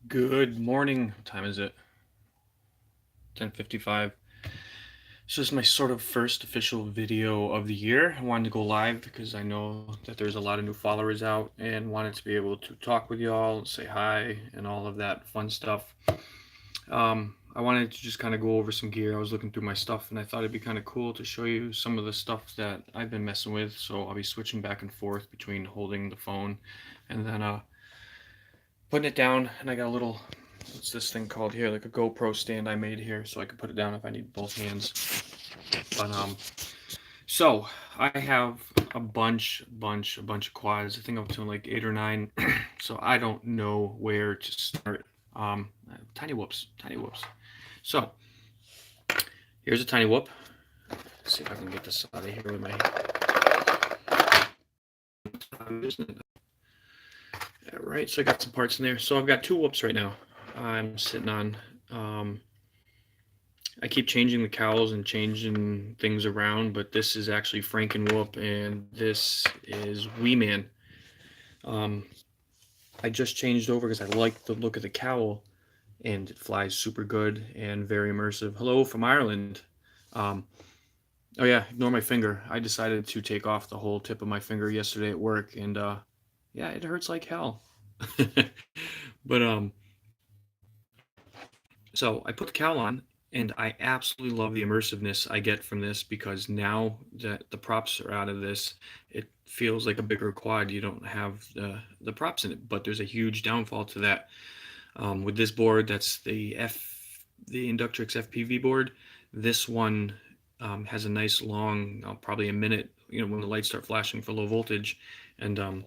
Good morning. What time is it? 10:55. This is my sort of first official video of the year. I wanted to go live because I know that there's a lot of new followers out and wanted to be able to talk with y'all, say hi, and all of that fun stuff. I wanted to just kind of go over some gear. I was looking through my stuff and I thought it'd be kind of cool to show you some of the stuff that I've been messing with. So I'll be switching back and forth between holding the phone and then putting it down. And I got a little, what's this thing called here, like a GoPro stand I made here so I can put it down if I need both hands. But so I have a bunch of quads. I think I'm up to like 8 or 9. So I don't know where to start. Tiny whoops, tiny whoops. So here's a tiny whoop. Let's see if I can get this out of here with my. All right, so I got some parts in there. So I've got two whoops right now. I'm sitting on. I keep changing the cowls and changing things around, but this is actually Frankenwhoop and this is Wee Man. I just changed over because I like the look of the cowl and it flies super good and very immersive. Hello from Ireland. Um, oh yeah, ignore my finger. I decided to take off the whole tip of my finger yesterday at work and yeah, it hurts like hell. But so I put the cowl on, and I absolutely love the immersiveness I get from this because now that the props are out of this, it feels like a bigger quad. You don't have the props in it, but there's a huge downfall to that. With this board, that's the Inductrix FPV board. This one has a nice long, probably a minute. You know, when the lights start flashing for low voltage, and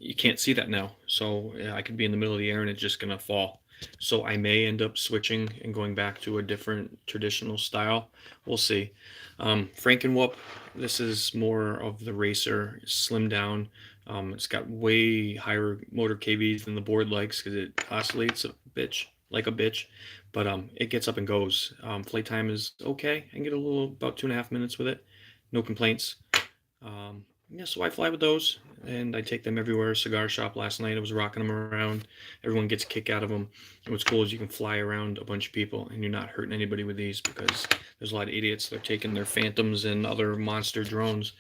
you can't see that now. So I could be in the middle of the air and it's just gonna fall. So I may end up switching and going back to a different traditional style. We'll see. Frankenwhoop, this is more of the racer, slimmed down. It's got way higher motor KVs than the board likes because it oscillates like a bitch, but it gets up and goes. Flight time is okay. I can get a little about 2.5 minutes with it. No complaints. Yeah, so I fly with those, and I take them everywhere. Cigar shop last night, I was rocking them around. Everyone gets a kick out of them. And what's cool is you can fly around a bunch of people, and you're not hurting anybody with these because there's a lot of idiots that are taking their Phantoms and other monster drones,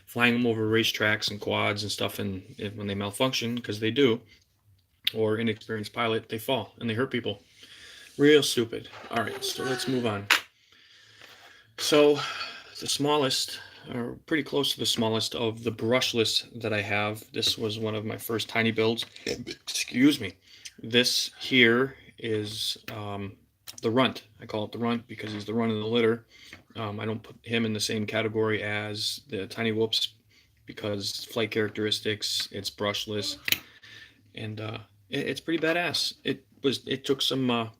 flying them over racetracks and quads and stuff, and when they malfunction, because they do, or inexperienced pilot, they fall and they hurt people. Real stupid. All right, so let's move on. So the smallest, or pretty close to the smallest of the brushless that I have. This was one of my first tiny builds. Excuse me. This here is the runt. I call it the runt because he's the runt of the litter. I don't put him in the same category as the tiny whoops because flight characteristics, it's brushless, and it's pretty badass. It took some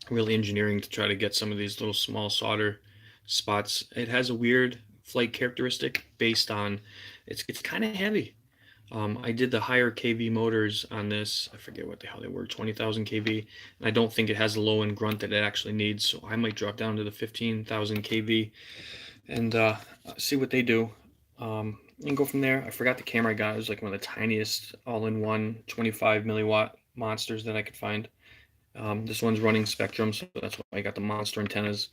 real engineering to try to get some of these little small solder spots. It has a weird flight characteristic based on it's kind of heavy. I did the higher kV motors on this. I forget what the hell they were, 20,000 kV, and I don't think it has the low end grunt that it actually needs. So I might drop down to the 15,000 kV and see what they do. And go from there. I forgot the camera I got. It was like one of the tiniest all-in-one 25 milliwatt monsters that I could find. This one's running Spectrum, so that's why I got the monster antennas.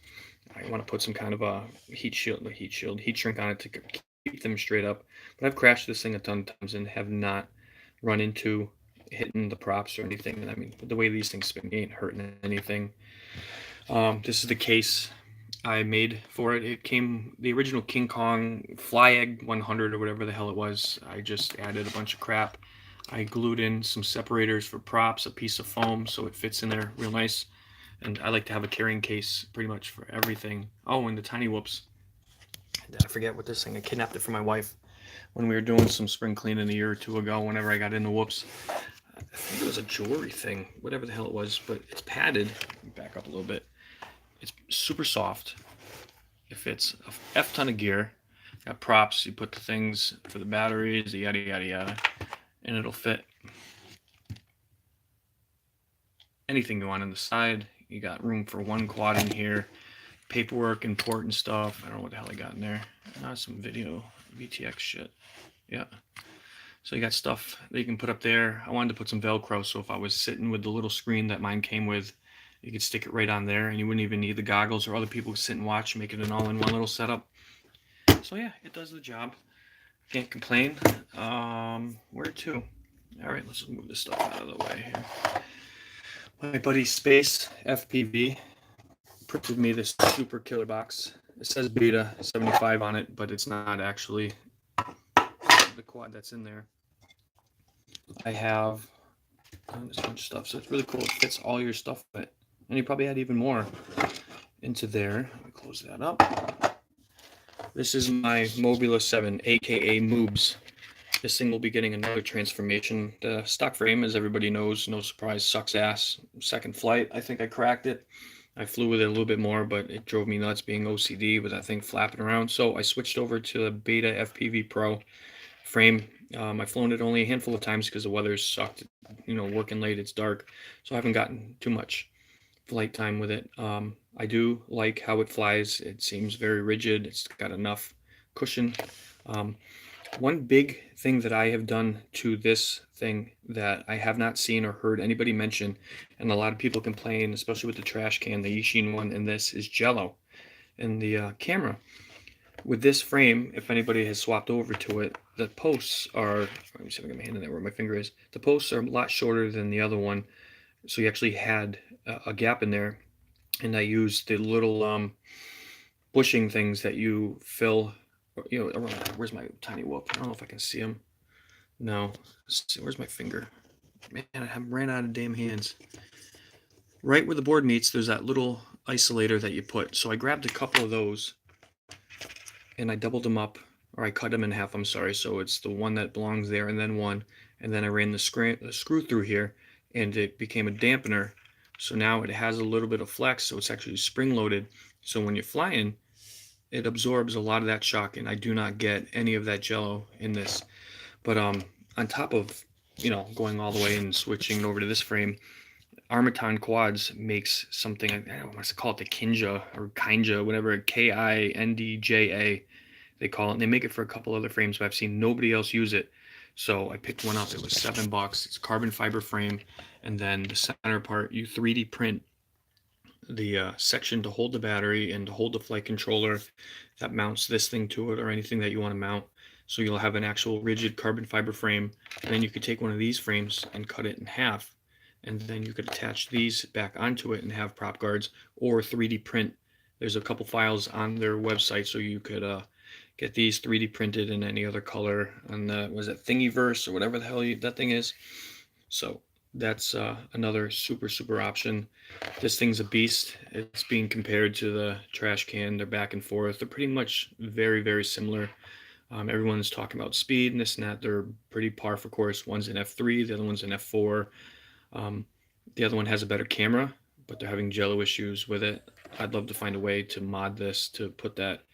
I want to put some kind of a heat shrink on it to keep them straight up. But I've crashed this thing a ton of times and have not run into hitting the props or anything. And I mean, the way these things spin, ain't hurting anything. This is the case I made for it. It came, the original King Kong Fly Egg 100 or whatever the hell it was. I just added a bunch of crap. I glued in some separators for props, a piece of foam so it fits in there real nice. And I like to have a carrying case pretty much for everything. Oh, and the tiny whoops. I forget what this thing, I kidnapped it for my wife when we were doing some spring cleaning a year or two ago whenever I got into whoops. I think it was a jewelry thing, whatever the hell it was, but it's padded. Back up a little bit. It's super soft. It fits a F ton of gear. Got props. You put the things for the batteries, yada yada yada, and it'll fit anything you want on the side. You got room for one quad in here. Paperwork, important stuff. I don't know what the hell I got in there. Some video, VTX shit. Yeah. So you got stuff that you can put up there. I wanted to put some Velcro, so if I was sitting with the little screen that mine came with, you could stick it right on there, and you wouldn't even need the goggles, or other people could sit and watch, make it an all-in-one little setup. So yeah, it does the job. Can't complain. Where to? All right, let's move this stuff out of the way here. My buddy Space FPV printed me this super killer box. It says Beta 75 on it, but it's not actually the quad that's in there. I have this bunch of stuff, so it's really cool. It fits all your stuff, but and you probably add even more into there. Let me close that up. This is my Mobula 7, aka Moobs. This thing will be getting another transformation. The stock frame, as everybody knows, no surprise, sucks ass. Second flight, I think I cracked it. I flew with it a little bit more, but it drove me nuts being OCD with that thing flapping around. So I switched over to the Beta FPV Pro frame. I've flown it only a handful of times because the weather's sucked. You know, working late, it's dark, so I haven't gotten too much flight time with it. I do like how it flies. It seems very rigid. It's got enough cushion. One big thing that I have done to this thing that I have not seen or heard anybody mention, and a lot of people complain, especially with the trash can, the Yishin one, and this is Jello in the camera. With this frame, if anybody has swapped over to it, the posts are, let me see if I can get my hand in there where my finger is. The posts are a lot shorter than the other one. So you actually had a gap in there. And I used the little bushing things that you fill, you know, around, where's my tiny whoop? I don't know if I can see them. No, let's see, where's my finger? Man, I have ran out of damn hands. Right where the board meets, there's that little isolator that you put. So I grabbed a couple of those and I doubled them up, or I cut them in half, I'm sorry. So it's the one that belongs there and then one, and then I ran the screw through here and it became a dampener. So now it has a little bit of flex, so it's actually spring loaded. So when you're flying, it absorbs a lot of that shock, and I do not get any of that Jello in this. But on top of, you know, going all the way and switching over to this frame, Armaton Quads makes something, I don't want to call it the Kinja or Kinja, whatever, Kindja they call it. And they make it for a couple other frames, but I've seen nobody else use it. So I picked one up. It was $7. It's a carbon fiber frame, and then the center part you 3D print the section to hold the battery and to hold the flight controller that mounts this thing to it or anything that you want to mount. So you'll have an actual rigid carbon fiber frame, and then you could take one of these frames and cut it in half, and then you could attach these back onto it and have prop guards, or 3D print. There's a couple files on their website, so you could get these 3D printed in any other color on the, was it Thingiverse or whatever the hell that thing is. So that's another super option. This thing's a beast. It's being compared to the trash can. They're back and forth. They're pretty much very similar. Everyone's talking about speed and this and that. They're pretty par for course. One's in F3, the other one's in F4. The other one has a better camera, but they're having Jello issues with it. I'd love to find a way to mod this to put that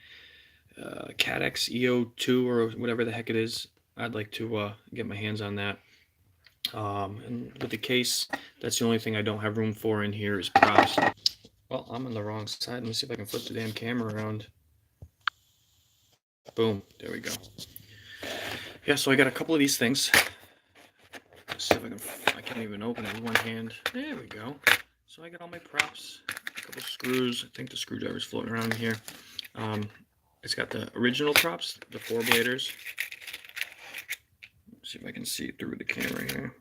Cadex EO2 or whatever the heck it is. I'd like to get my hands on that. And with the case, that's the only thing I don't have room for in here is props. Well, I'm on the wrong side. Let me see if I can flip the damn camera around. Boom, there we go. Yeah, so I got a couple of these things. Let's see if I can't even open it with one hand. There we go. So I got all my props, a couple screws. I think the screwdriver's floating around here. It's got the original props, the 4-bladers. See if I can see it through the camera here.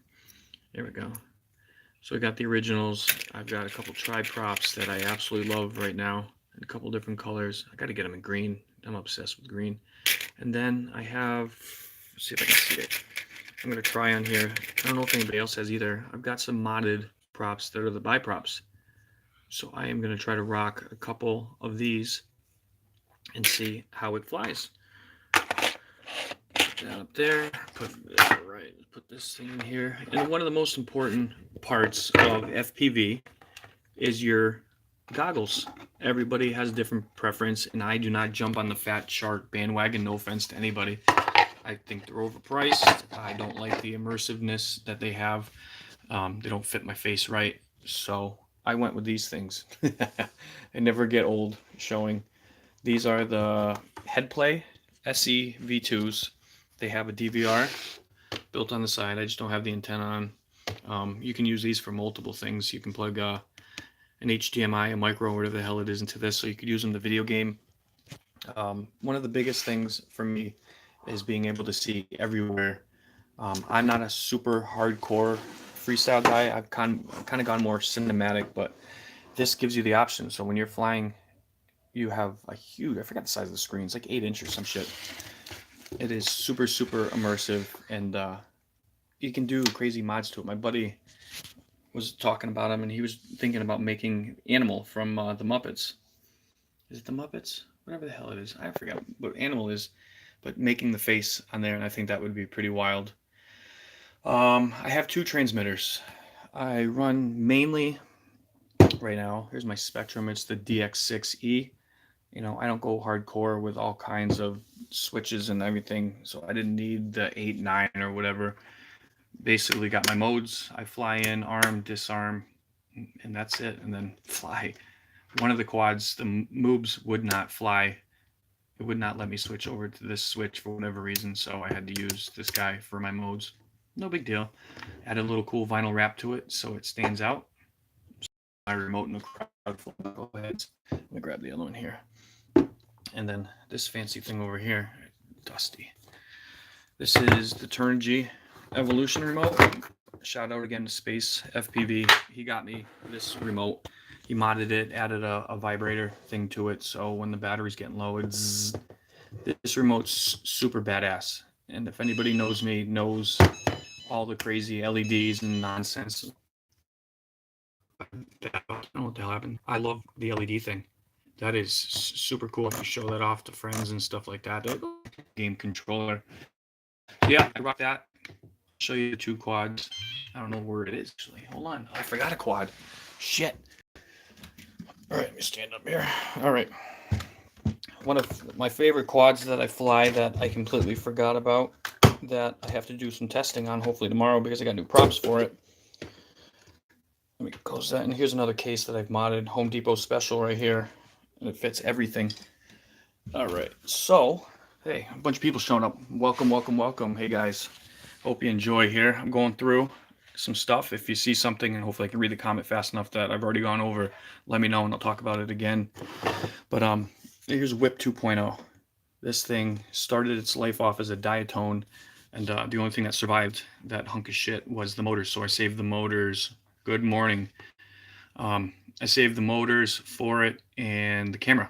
There we go. So I got the originals. I've got a couple tri-props that I absolutely love right now in a couple different colors. I got to get them in green. I'm obsessed with green. And then I have, let's see if I can see it. I'm going to try on here. I don't know if anybody else has either. I've got some modded props that are the biprops. So I am going to try to rock a couple of these and see how it flies. Put that up there. Put this thing in here. And one of the most important parts of FPV is your goggles. Everybody has a different preference, and I do not jump on the Fat Shark bandwagon. No offense to anybody. I think they're overpriced. I don't like the immersiveness that they have. They don't fit my face right. So I went with these things. They never get old showing. These are the Headplay SE V2s. They have a DVR. built on the side. I just don't have the antenna on. You can use these for multiple things. You can plug an HDMI, a micro, whatever the hell it is, into this, so you could use them in the video game. One of the biggest things for me is being able to see everywhere. I'm not a super hardcore freestyle guy. I've kind of gone more cinematic, but this gives you the option. So when you're flying, you have a huge, I forgot the size of the screen. It's like 8 inches or some shit. It is super, super immersive, and you can do crazy mods to it. My buddy was talking about him, and he was thinking about making Animal from the Muppets. Is it the Muppets? Whatever the hell it is. I forgot what Animal is, but making the face on there, and I think that would be pretty wild. I have 2 transmitters. I run mainly right now. Here's my Spectrum. It's the DX6E. You know, I don't go hardcore with all kinds of switches and everything, so I didn't need the 8, 9 or whatever. Basically got my modes. I fly in, arm, disarm, and that's it, and then fly. One of the quads, the moobs would not fly. It would not let me switch over to this switch for whatever reason, so I had to use this guy for my modes. No big deal. Added a little cool vinyl wrap to it so it stands out. My remote in the crowd. Go ahead. Let me grab the other one here. And then this fancy thing over here, dusty. This is the Turnigy Evolution remote. Shout out again to Space FPV. He got me this remote. He modded it, added a vibrator thing to it, so when the battery's getting low, it's this remote's super badass. And if anybody knows me, knows all the crazy LEDs and nonsense. I don't know what the hell happened. I love the LED thing. That is super cool if you show that off to friends and stuff like that. Game controller. Yeah, I rock that. Show you the 2 quads. I don't know where it is actually. Hold on. I forgot a quad. Shit. All right, let me stand up here. All right. One of my favorite quads that I fly that I completely forgot about, that I have to do some testing on hopefully tomorrow because I got new props for it. Let me close that. And here's another case that I've modded. Home Depot special right here. And it fits everything. All right. So, hey, a bunch of people showing up. Welcome, welcome, welcome. Hey, guys. Hope you enjoy here. I'm going through some stuff. If you see something, and hopefully I can read the comment fast enough that I've already gone over, let me know and I'll talk about it again. But here's Whip 2.0. This thing started its life off as a Diatone, and the only thing that survived that hunk of shit was the motors. So I saved the motors. Good morning. I saved the motors for it and the camera.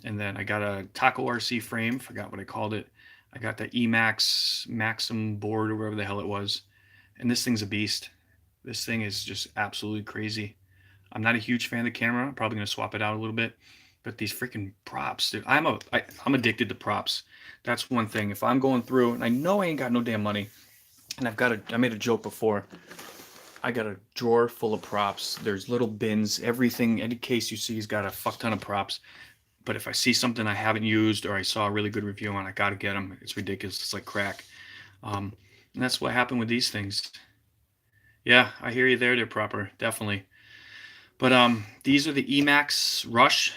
And then I got a Taco RC frame, forgot what I called it. I got the Emax Maxim board or whatever the hell it was. And this thing's a beast. This thing is just absolutely crazy. I'm not a huge fan of the camera. I'm probably going to swap it out a little bit. But these freaking props, dude, I'm addicted to props. That's one thing. If I'm going through, and I know I ain't got no damn money, and I made a joke before. I got a drawer full of props. There's little bins. Everything, any case you see, has got a fuck ton of props. But if I see something I haven't used or I saw a really good review on, I got to get them. It's ridiculous. It's like crack. And that's what happened with these things. Yeah, I hear you there. They're proper. Definitely. But these are the Emax Rush.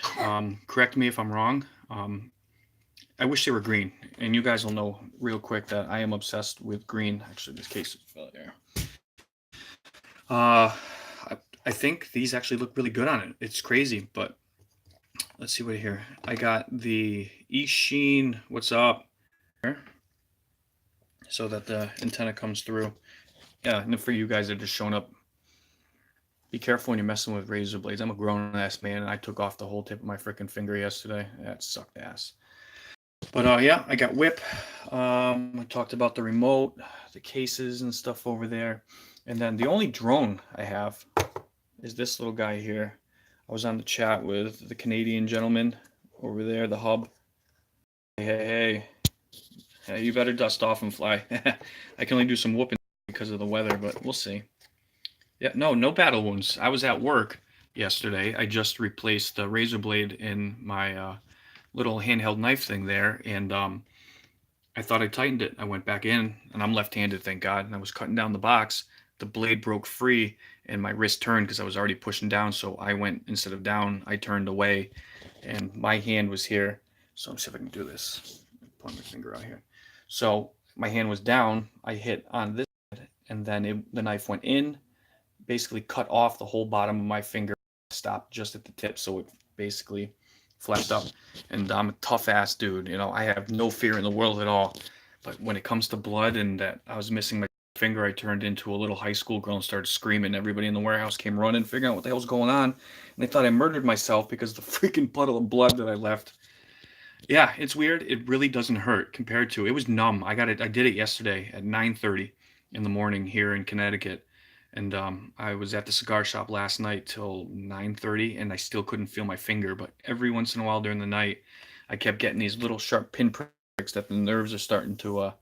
Correct me if I'm wrong. I wish they were green. And you guys will know real quick that I am obsessed with green. Actually, this case fell there. I think these actually look really good on it. It's crazy, but let's see what here. I got the Eachine, what's up? So that the antenna comes through. Yeah, and for you guys that are just showing up, be careful when you're messing with razor blades. I'm a grown-ass man, and I took off the whole tip of my freaking finger yesterday. That sucked ass. But yeah, I got Whip. I talked about the remote, the cases and stuff over there. And then the only drone I have is this little guy here. I was on the chat with the Canadian gentleman over there, the hub. Hey, you better dust off and fly. I can only do some whooping because of the weather, but we'll see. Yeah, no battle wounds. I was at work yesterday. I just replaced the razor blade in my little handheld knife thing there, and I thought I tightened it. I went back in, and I'm left-handed, thank God, and I was cutting down the box. The blade broke free, and my wrist turned because I was already pushing down, so I went, instead of down, I turned away, and my hand was here. So let me see if I can do this. Point my finger out here. So my hand was down, I hit on this and then the knife went in, basically cut off the whole bottom of my finger, stopped just at the tip, so it basically flashed up. And I'm a tough ass dude, you know, I have no fear in the world at all. But when it comes to blood and that I was missing my finger, I turned into a little high school girl and started screaming. Everybody in the warehouse came running, figuring out what the hell's going on. And they thought I murdered myself because of the freaking puddle of blood that I left. Yeah, it's weird. It really doesn't hurt compared to it was numb. I got it. I did it yesterday at 9:30 in the morning here in Connecticut, and I was at the cigar shop last night till 9:30, and I still couldn't feel my finger. But every once in a while during the night, I kept getting these little sharp pinpricks that the nerves are starting to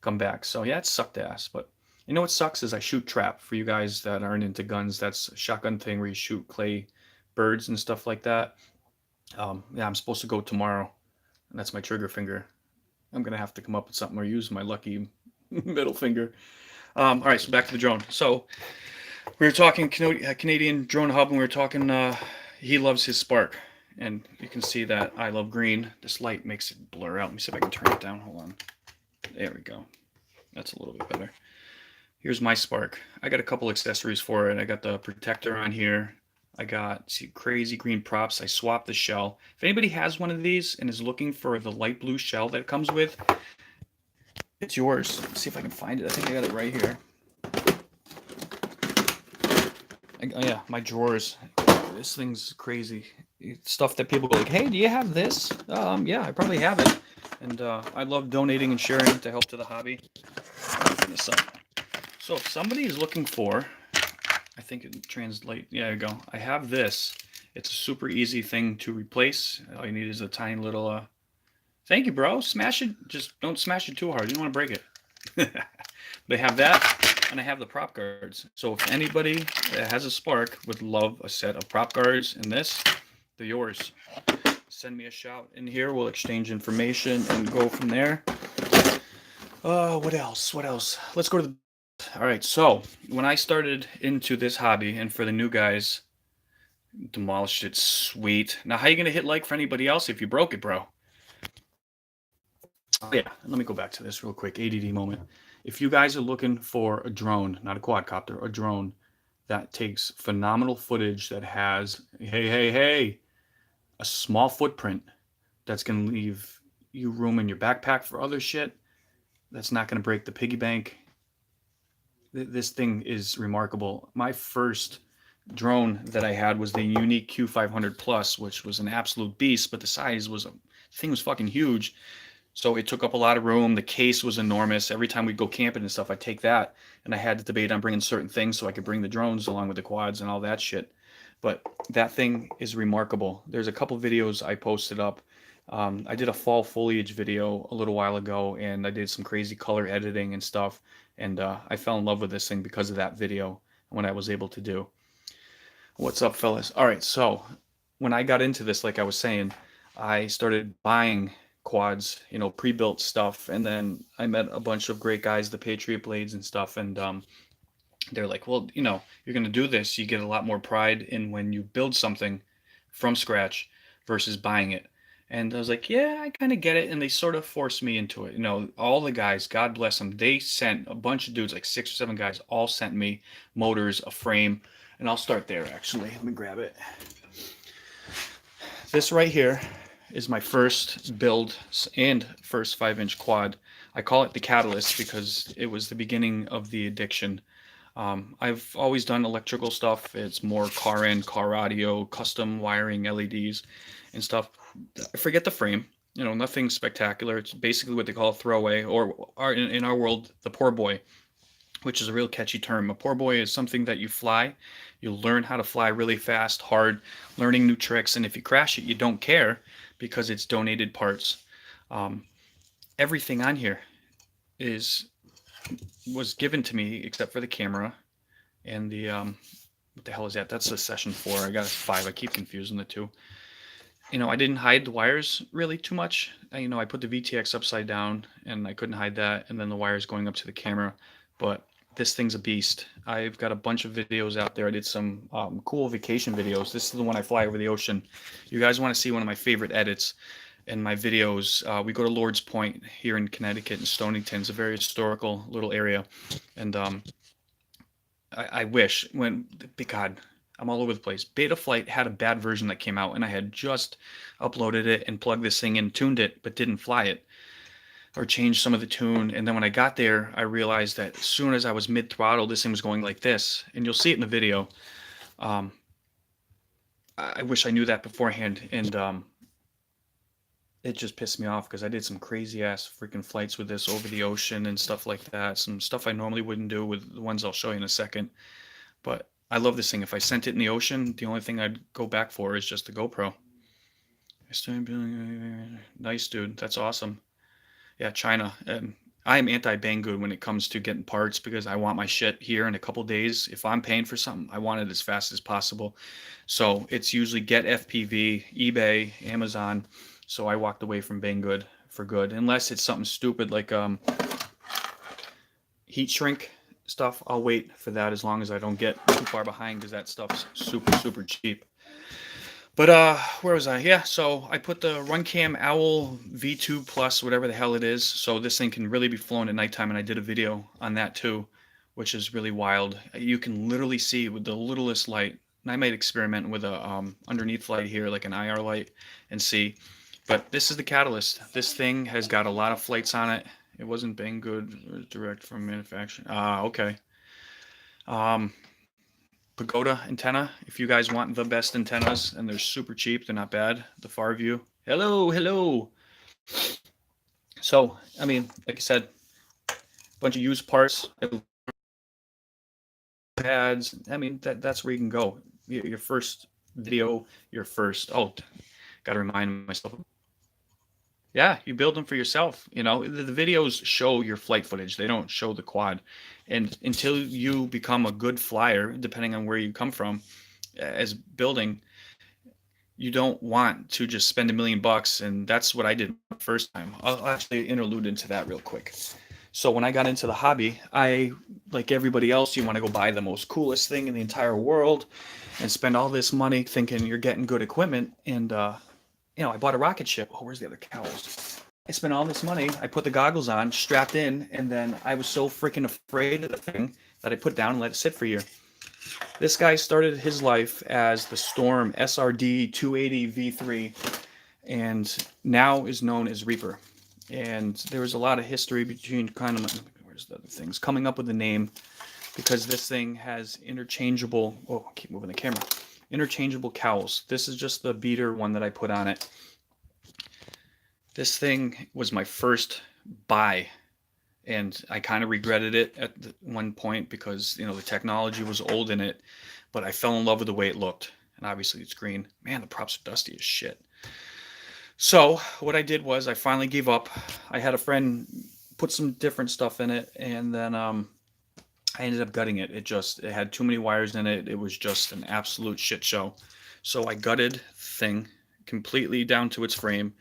come back. So yeah, it sucked ass. But you know what sucks is I shoot trap. For you guys that aren't into guns, that's a shotgun thing where you shoot clay birds and stuff like that. Yeah, I'm supposed to go tomorrow, and that's my trigger finger. I'm gonna have to come up with something or use my lucky middle finger. All right, so back to the drone. So we were talking Canadian Drone Hub, and we were talking. He loves his Spark, and you can see that I love green. This light makes it blur out. Let me see if I can turn it down. Hold on. There we go. That's a little bit better. Here's my Spark. I got a couple accessories for it. I got the protector on here. I got crazy green props. I swapped the shell. If anybody has one of these and is looking for the light blue shell that it comes with, it's yours. Let's see if I can find it. I think I got it right here. Oh yeah, my drawers. This thing's crazy. It's stuff that people go like, hey, do you have this? Yeah, I probably have it. And I love donating and sharing to help to the hobby. Open this up. So if somebody is looking for, I think it translate. Yeah, there you go. I have this. It's a super easy thing to replace. All you need is a tiny little. Thank you, bro. Smash it. Just don't smash it too hard. You don't want to break it. They have that, and I have the prop guards. So if anybody that has a Spark would love a set of prop guards and this, they're yours. Send me a shout in here. We'll exchange information and go from there. What else? What else? Let's go to the. All right. So when I started into this hobby, and for the new guys, demolished it. Sweet. Now, how you gonna hit like for anybody else if you broke it, bro? Oh, yeah. Let me go back to this real quick. ADD moment. If you guys are looking for a drone, not a quadcopter, a drone that takes phenomenal footage that has, hey, a small footprint that's going to leave you room in your backpack for other shit, that's not going to break the piggy bank. This thing is remarkable. My first drone that I had was the Yuneec Q500 Plus, which was an absolute beast, but the size was, thing was fucking huge. So it took up a lot of room. The case was enormous. Every time we'd go camping and stuff, I'd take that, and I had to debate on bringing certain things so I could bring the drones along with the quads and all that shit. But that thing is remarkable. There's a couple videos I posted up. I did a fall foliage video a little while ago, and I did some crazy color editing and stuff. And I fell in love with this thing because of that video and what I was able to do. What's up, fellas? All right, so when I got into this, like I was saying, I started buying quads, you know, pre-built stuff, and then I met a bunch of great guys, the Patriot Blades and stuff, and they're like, well, you know, you're going to do this, you get a lot more pride in when you build something from scratch versus buying it. And I was like, yeah, I kind of get it. And they sort of forced me into it. You know, all the guys, God bless them, they sent a bunch of dudes, like 6 or 7 guys, all sent me motors, a frame. And I'll start there, actually. Let me grab it. This right here is my first build and first 5-inch quad. I call it the Catalyst because it was the beginning of the addiction. I've always done electrical stuff. It's more car in, car audio, custom wiring, LEDs and stuff. I forget the frame, you know, nothing spectacular. It's basically what they call a throwaway, or in our world, the poor boy, which is a real catchy term. A poor boy is something that you fly. You learn how to fly really fast, hard, learning new tricks. And if you crash it, you don't care because it's donated parts. Everything on here was given to me except for the camera and the what the hell is that? That's the Session 4. I got a 5. I keep confusing the two. You know, I didn't hide the wires really too much. You know, I put the VTX upside down and I couldn't hide that, and then the wires going up to the camera. But this thing's a beast. I've got a bunch of videos out there. I did some cool vacation videos. This is the one I fly over the ocean. You guys want to see one of my favorite edits? in my videos. We go to Lord's Point here in Connecticut, and Stonington. It's a very historical little area, and I wish God, I'm all over the place. Betaflight had a bad version that came out, and I had just uploaded it and plugged this thing in, tuned it, but didn't fly it or changed some of the tune. And then when I got there, I realized that as soon as I was mid throttle, this thing was going like this, and you'll see it in the video. Um, I wish I knew that beforehand, and it just pissed me off because I did some crazy ass freaking flights with this over the ocean and stuff like that. Some stuff I normally wouldn't do with the ones I'll show you in a second. But I love this thing. If I sent it in the ocean, the only thing I'd go back for is just the GoPro. Nice, dude. That's awesome. Yeah, China. I am anti-Banggood when it comes to getting parts because I want my shit here in a couple days. If I'm paying for something, I want it as fast as possible. So it's usually Get FPV, eBay, Amazon. So I walked away from Banggood for good, unless it's something stupid like heat shrink stuff. I'll wait for that as long as I don't get too far behind because that stuff's super cheap. But where was I? Yeah, so I put the Runcam Owl V2 Plus, whatever the hell it is, so this thing can really be flown at nighttime, and I did a video on that too, which is really wild. You can literally see with the littlest light, and I might experiment with a underneath light here, like an IR light, and see. But this is the Catalyst. This thing has got a lot of flights on it. It wasn't Banggood, direct from manufacturing. Okay. Pagoda antenna. If you guys want the best antennas, and they're super cheap, they're not bad. The Farview. Hello. So, I mean, like I said, a bunch of used parts, pads. I mean, that's where you can go. Your first video, your first. Oh, got to remind myself. Yeah, you build them for yourself. You know, the videos show your flight footage. They don't show the quad. And until you become a good flyer, depending on where you come from, as building, you don't want to just spend $1 million. And that's what I did the first time. I'll actually interlude into that real quick. So when I got into the hobby, I, like everybody else, you want to go buy the most coolest thing in the entire world and spend all this money thinking you're getting good equipment. And I bought a rocket ship. Oh, where's the other cows? I spent all this money. I put the goggles on, strapped in, and then I was so freaking afraid of the thing that I put down and let it sit for a year. This guy started his life as the Storm SRD 280 V3, and now is known as Reaper. And there was a lot of history between where's the other things, coming up with the name, because this thing has interchangeable. Oh, I keep moving the camera. Interchangeable cowls. This is just the beater one that I put on it. This thing was my first buy, and I kind of regretted it at one point because the technology was old in it, but I fell in love with the way it looked. And obviously it's green. Man, the props are dusty as shit. So what I did was I finally gave up. I had a friend put some different stuff in it, and then I ended up gutting it. It had too many wires in it. It was just an absolute shit show. So I gutted the thing completely down to its frame.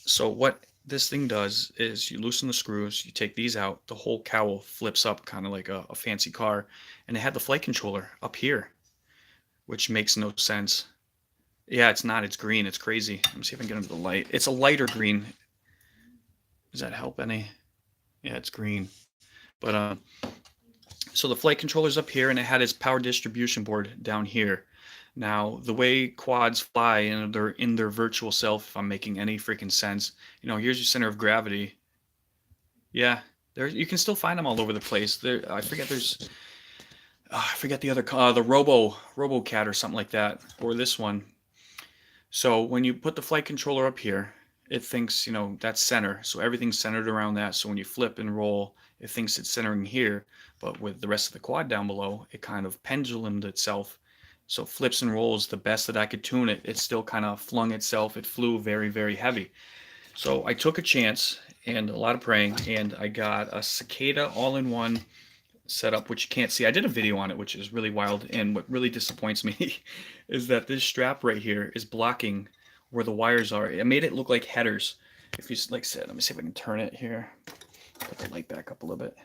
So what this thing does is you loosen the screws, you take these out, the whole cowl flips up kind of like a fancy car, and it had the flight controller up here, which makes no sense. Yeah, it's not. It's green. It's crazy. Let me see if I can get under the light. It's a lighter green. Does that help any? Yeah, it's green. But so the flight controller's up here, and it had its power distribution board down here. Now, the way quads fly and they're in their virtual self, if I'm making any freaking sense, here's your center of gravity. Yeah, you can still find them all over the place. I forget the other, the RoboCat or something like that, or this one. So when you put the flight controller up here, it thinks, that's center. So everything's centered around that. So when you flip and roll, it thinks it's centering here. But with the rest of the quad down below, it kind of pendulumed itself. So flips and rolls the best that I could tune it. It still kind of flung itself. It flew very, very heavy. So I took a chance and a lot of praying, and I got a Cicada all-in-one setup, which you can't see. I did a video on it, which is really wild. And what really disappoints me is that this strap right here is blocking where the wires are. It made it look like headers. If you, like I said, let me see if I can turn it here. Put the light back up a little bit.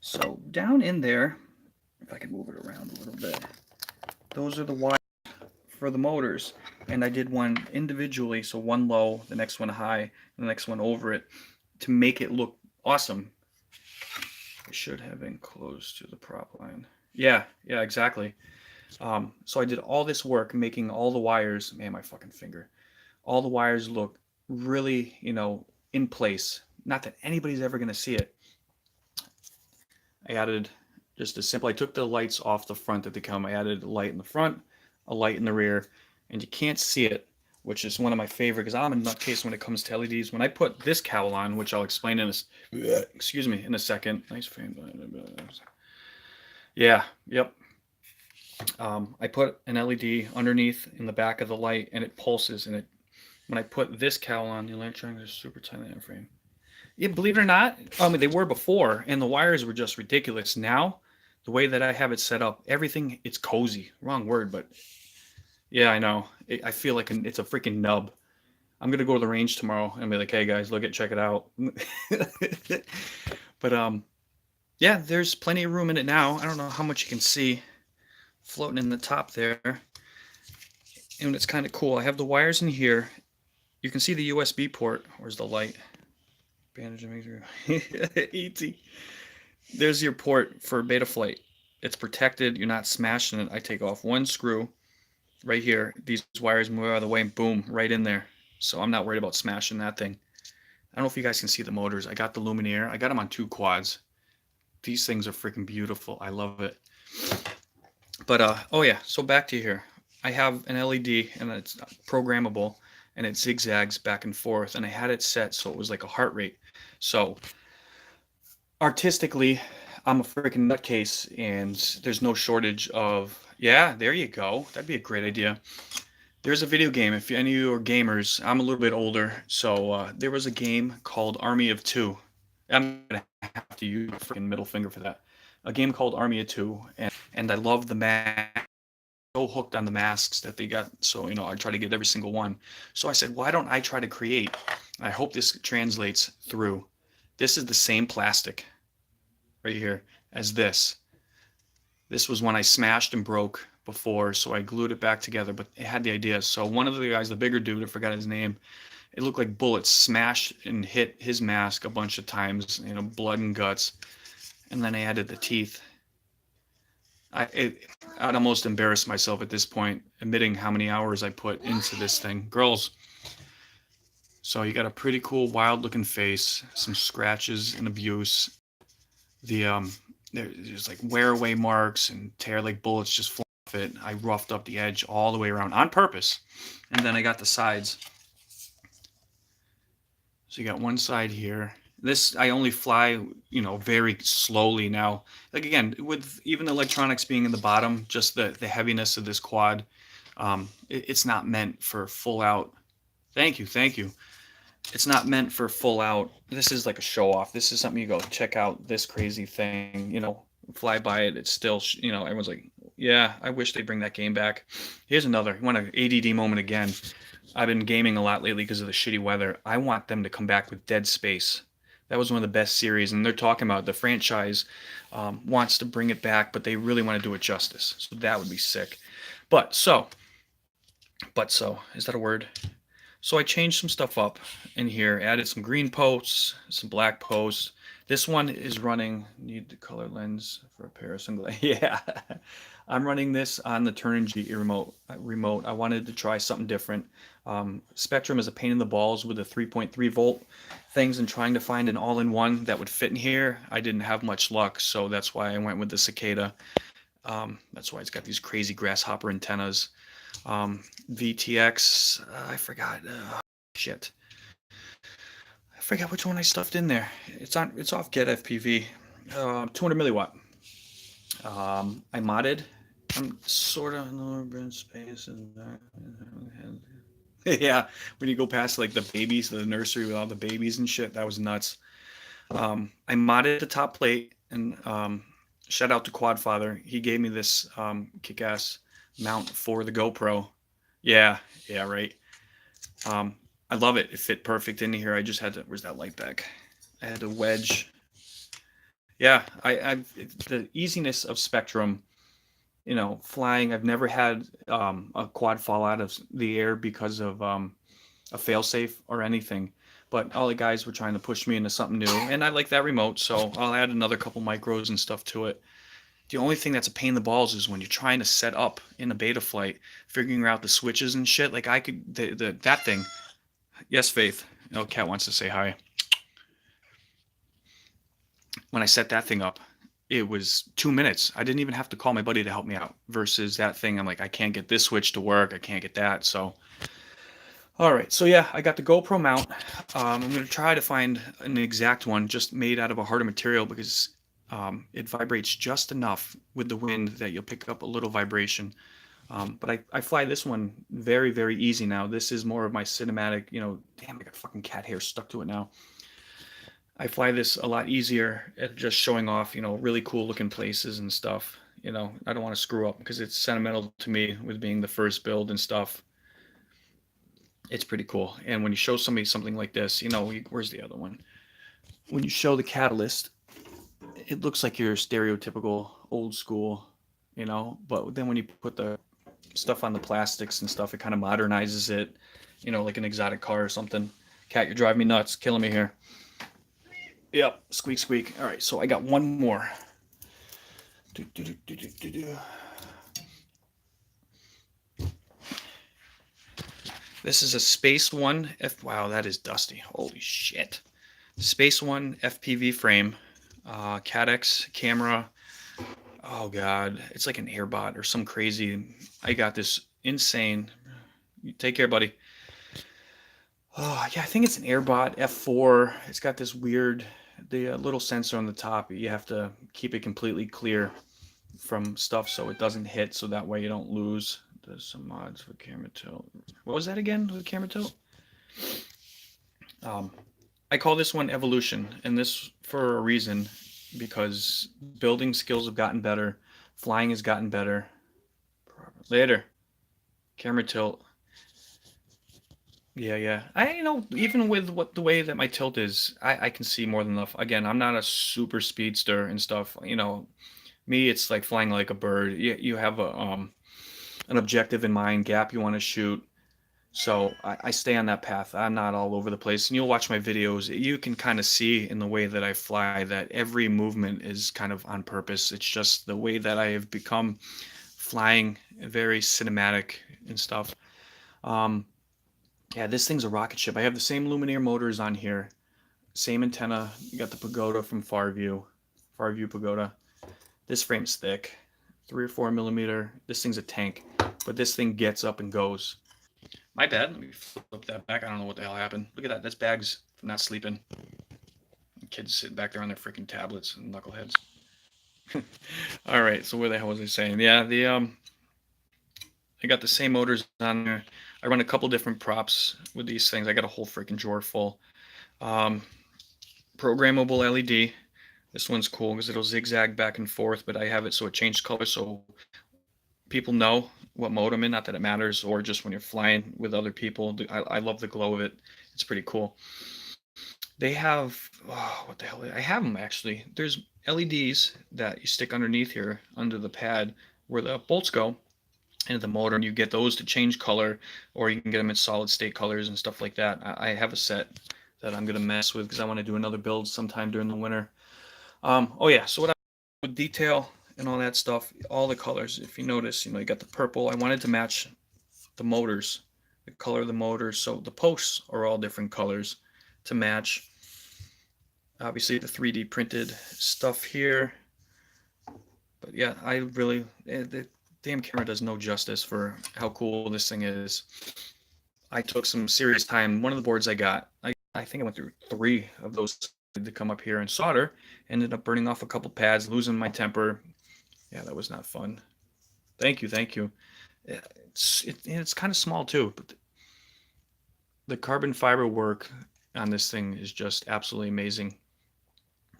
So down in there, if I can move it around a little bit, those are the wires for the motors. and I did one individually, so one low, the next one high, and the next one over it, to make it look awesome. I should have been close to the prop line. Yeah, exactly. So I did all this work making all the wires, man, my fucking finger, all the wires look really, in place. Not that anybody's ever going to see it. I added just a simple, I took the lights off the front that they come. I added a light in the front, a light in the rear, and you can't see it, which is one of my favorite, because I'm a nutcase when it comes to LEDs. When I put this cowl on, which I'll explain in a second. Nice frame. Yeah, yep. I put an LED underneath in the back of the light, and it pulses. And when I put this cowl on, the light triangle is super tiny in frame. Yeah, believe it or not, I mean, they were before, and the wires were just ridiculous. Now, the way that I have it set up, everything, it's cozy. Wrong word, but yeah, I know. I feel like it's a freaking nub. I'm gonna go to the range tomorrow and be like, "Hey guys, check it out." But yeah, there's plenty of room in it now. I don't know how much you can see floating in the top there, and it's kind of cool. I have the wires in here. You can see the USB port. Where's the light? Bandage ET. There's your port for Betaflight. It's protected. You're not smashing it. I take off one screw right here. These wires move out of the way and boom, right in there. So I'm not worried about smashing that thing. I don't know if you guys can see the motors. I got the Luminaire. I got them on 2 quads. These things are freaking beautiful. I love it. But oh yeah, so back to here. I have an LED and it's programmable and it zigzags back and forth, and I had it set so it was like a heart rate. So artistically, I'm a freaking nutcase, and there's no shortage of, yeah, there you go. That'd be a great idea. There's a video game. If any of you are gamers, I'm a little bit older, so there was a game called Army of Two. I'm gonna have to use a freaking middle finger for that. A game called Army of Two, and I love the mask. So hooked on the masks that they got, so I try to get every single one. So I said, why don't I try to create? I hope this translates through. This is the same plastic right here as this. This was one I smashed and broke before, so I glued it back together, but it had the idea. So one of the guys, the bigger dude, I forgot his name, it looked like bullets smashed and hit his mask a bunch of times, blood and guts. And then I added the teeth. I'd almost embarrass myself at this point, admitting how many hours I put into this thing. Girls. So you got a pretty cool, wild-looking face, some scratches and abuse. There's like wear-away marks and tear, like bullets just fly off it. I roughed up the edge all the way around on purpose. And then I got the sides. So you got one side here. This, I only fly, very slowly now. Like, again, with even the electronics being in the bottom, just the heaviness of this quad, it's not meant for full out. Thank you. It's not meant for full out. This is like a show off. This is something you go check out, this crazy thing, fly by it. It's still, everyone's like, yeah, I wish they'd bring that game back. Here's another, you want an ADD moment again. I've been gaming a lot lately because of the shitty weather. I want them to come back with Dead Space. That was one of the best series, and they're talking about the franchise wants to bring it back, but they really want to do it justice. So that would be sick. But so, is that a word? So I changed some stuff up in here, added some green posts, some black posts. This one is running, need the color lens for a pair of sunglasses. Yeah, I'm running this on the Turnigy remote. I wanted to try something different. Spectrum is a pain in the balls with the 3.3 volt things, and trying to find an all-in-one that would fit in here. I didn't have much luck, so that's why I went with the Cicada. That's why it's got these crazy grasshopper antennas. VTX, I forgot. Shit. I forgot which one I stuffed in there. It's off Get FPV. 200 milliwatt. I modded. I'm sort of in the urban space. Yeah, when you go past like the babies, the nursery with all the babies and shit, that was nuts. I modded the top plate, and shout out to Quadfather. He gave me this kick-ass mount for the GoPro. Yeah, right. I love it. It fit perfect in here. I just had to, where's that light back? I had to wedge. Yeah, the easiness of Spectrum you know, flying. I've never had a quad fall out of the air because of a failsafe or anything. But all the guys were trying to push me into something new, and I like that remote, so I'll add another couple micros and stuff to it. The only thing that's a pain in the balls is when you're trying to set up in a beta flight, figuring out the switches and shit. Like I could that thing. Yes, Faith. Oh, Cat wants to say hi. When I set that thing up, it was 2 minutes. I didn't even have to call my buddy to help me out. Versus that thing, I'm like, I can't get this switch to work. I can't get that. So, all right. So yeah, I got the GoPro mount. I'm gonna try to find an exact one, just made out of a harder material because it vibrates just enough with the wind that you'll pick up a little vibration. But I fly this one very, very easy now. This is more of my cinematic, you know, damn, I got fucking cat hair stuck to it now. I fly this a lot easier at just showing off, you know, really cool looking places and stuff. You know, I don't want to screw up because it's sentimental to me with being the first build and stuff. It's pretty cool. And when you show somebody something like this, you know, where's the other one? When you show the Catalyst, it looks like your stereotypical old school, you know, but then when you put the stuff on the plastics and stuff, it kind of modernizes it, you know, like an exotic car or something. Cat, you're driving me nuts, killing me here. Yep, squeak, squeak. All right, so I got one more. This is a Space One F. Wow, that is dusty. Holy shit. Space One FPV frame, Cadex camera. Oh god, it's like an Airbot or some crazy. I got this insane. Take care, buddy. Oh yeah, I think it's an Airbot F4. It's got this weird, the little sensor on the top. You have to keep it completely clear from stuff so it doesn't hit, so that way you don't lose. There's some mods for camera tilt. What was that again with camera tilt? I call this one Evolution, and this for a reason, because building skills have gotten better, flying has gotten better. Later, camera tilt. Yeah. You know, even with what the way that my tilt is, I can see more than enough. Again, I'm not a super speedster and stuff. You know, me, it's like flying like a bird. You have a an objective in mind, gap you want to shoot. So I stay on that path. I'm not all over the place. And you'll watch my videos. You can kind of see in the way that I fly that every movement is kind of on purpose. It's just the way that I have become flying very cinematic and stuff. Yeah, this thing's a rocket ship. I have the same Lumineer motors on here. Same antenna. You got the Pagoda from Farview. Farview Pagoda. This frame's thick. 3 or 4 millimeter. This thing's a tank. But this thing gets up and goes. My bad. Let me flip that back. I don't know what the hell happened. Look at that. That's bags from not sleeping. Kids sitting back there on their freaking tablets and knuckleheads. All right. So where the hell was I saying? Yeah, I got the same motors on there. I run a couple different props with these things. I got a whole freaking drawer full. Programmable LED. This one's cool because it'll zigzag back and forth, but I have it so it changes color so people know what mode I'm in. Not that it matters, or just when you're flying with other people. I love the glow of it. It's pretty cool. They have, oh, what the hell? I have them actually. There's LEDs that you stick underneath here, under the pad where the bolts go into the motor, and you get those to change color, or you can get them in solid state colors and stuff like that. I have a set that I'm gonna mess with because I want to do another build sometime during the winter. Oh yeah, so what I with detail and all that stuff, all the colors. If you notice, you know, you got the purple. I wanted to match the motors, the color of the motors, so the posts are all different colors to match. Obviously, the 3D printed stuff here. But yeah, I really, the damn camera does no justice for how cool this thing is. I took some serious time. One of the boards I got, I think I went through 3 of those to come up here and solder. Ended up burning off a couple pads, losing my temper. Yeah, that was not fun. Thank you. It's kind of small too, but the carbon fiber work on this thing is just absolutely amazing.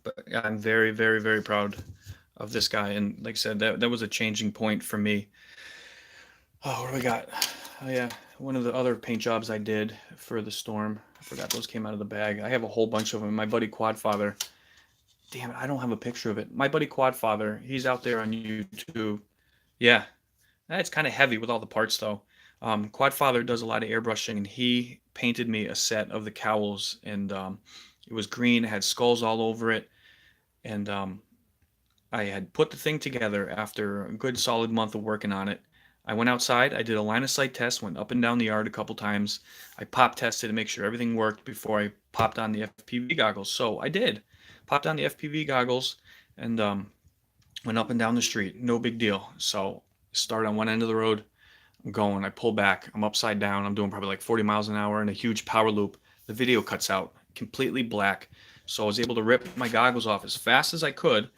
But yeah, I'm very, very, very proud of this guy. And like I said, that was a changing point for me. Oh, what do we got? Oh yeah, one of the other paint jobs I did for the Storm. I forgot those came out of the bag. I have a whole bunch of them. My buddy Quadfather. Damn it, I don't have a picture of it. My buddy Quadfather, he's out there on YouTube. Yeah, it's kind of heavy with all the parts though. Quadfather does a lot of airbrushing, and he painted me a set of the cowls, and it was green, it had skulls all over it, and I had put the thing together after a good solid month of working on it. I went outside, I did a line of sight test, went up and down the yard a couple times. I pop tested to make sure everything worked before I popped on the FPV goggles. So I did. Popped on the FPV goggles and went up and down the street. No big deal. So start on one end of the road. I'm going, I pull back, I'm upside down. I'm doing probably like 40 miles an hour in a huge power loop. The video cuts out, completely black. So I was able to rip my goggles off as fast as I could